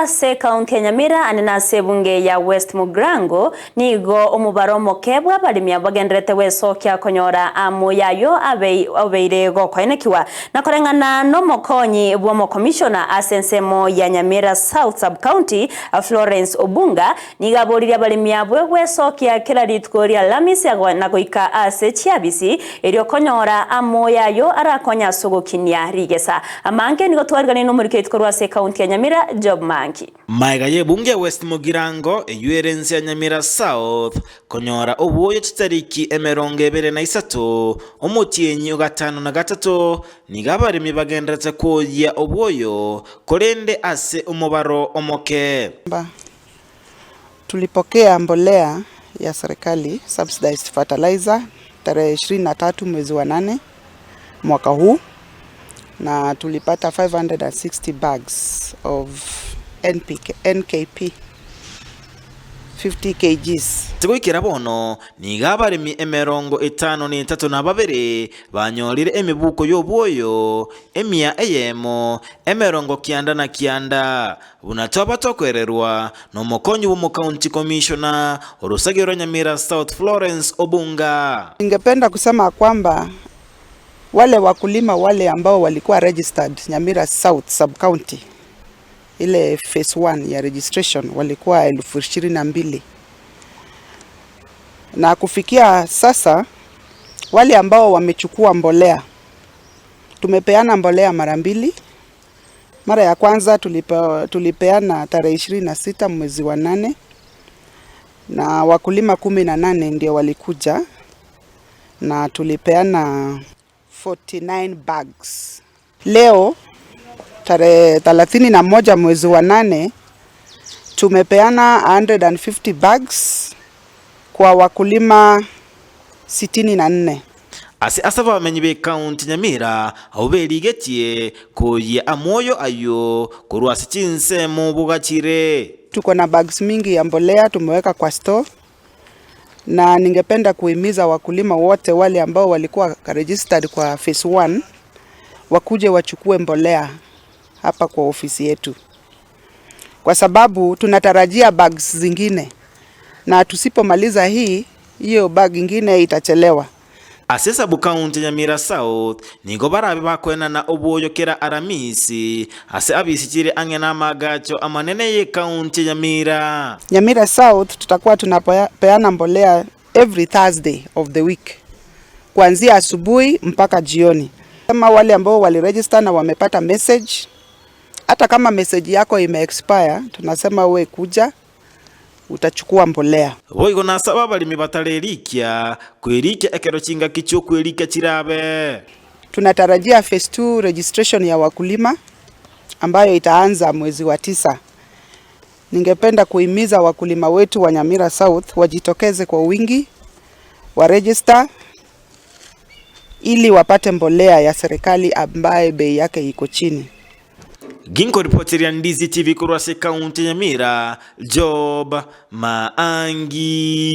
rwase kaunti ya Nyamira anena sebunge ya West Mugrango nigo omubaro mokebwa balimya bagenderete wesokia konyora amu yayo abeire gokwenekiwa na korengana no mokonyi bwo commissioner asensemo ya Nyamira South Sub County Florence Obunga nigaborira balimya bwe wesokia kila ritkoria lamisi na goika ase chiabisi eryo konyora amu yayo arakonya sugukinya rigesa amange nigo twarigana no muri rwase kaunti ya Nyamira Job Manki maiga ye bunge West Mugirango eyuerensi ya Nyamira South konyora obuoyo chitariki emerongo 23 omutienyi gatano na gatatu nigabarimi bagenderetse koya obuoyo korende ase umubaro omoke. Tulipokea mbolea ya serikali subsidized fertilizer tarehe 23 mwezi wa 8 mwaka huu na tulipata 560 bags of NKP 50 kgs. Tiguikira bono nigabarimi emerongo 53 na babere banyorire emibuko y'obuoyo emia eyemo emerongo kianda na kianda bunatoba tokwererwa no mokonyi wo county commissioner orusagiro Nyamira South Florence Obunga. Ningependa kusema kwamba wale wakulima wale ambao walikuwa registered Nyamira South Sub County ile phase 1 ya registration walikuwa 22,000 na kufikia sasa wale ambao wamechukua mbolea tumepeana mbolea mara mbili. Mara ya kwanza tulipeana tarehe 26 mwezi wa 8 na wakulima 18 ndio walikuja na tulipeana 49 bags. Leo tarehe 31 mwezi wa 8 tumepeana 150 bags kwa wakulima 64. Asaba bamenyi county Nyamira oberigetie koye amoyo ayo kurwasi chinse mu bugachire. Tuko na bags mingi ya mbolea tumeweka kwa store na ningependa kuhimiza wakulima wote wale ambao walikuwa registered kwa phase 1 wakuje wachukue mbolea hapa kwa ofisi yetu, kwa sababu tunatarajia bags zingine na tusipomaliza hiyo bag ingine itachelewa. Asesa bu county Nyamira South nigo barabe bakwena na obuoyo kera aramisi ase abisichire angena magacho amanene ye county Nyamira. Nyamira South tutakuwa tunapeana mbolea every Thursday of the week kuanzia asubuhi mpaka jioni. Kama wale ambao waliregister na wamepata message, hata kama message yako ime-expire, tunasema we kuja utachukua mbolea. Boigo na sababu limibatalerikia kwerikia ekero chinga kicho kwerikia chirabe. Tunatarajia phase 2 registration ya wakulima ambayo itaanza mwezi wa 9. Ningependa kuhimiza wakulima wetu wa Nyamira South wajitokeze kwa wingi, wa register ili wapate mbolea ya serikali ambaye bei yake iko chini. Ginko reporter ya Ndizi TV kurwase county Nyamira Job Maangi.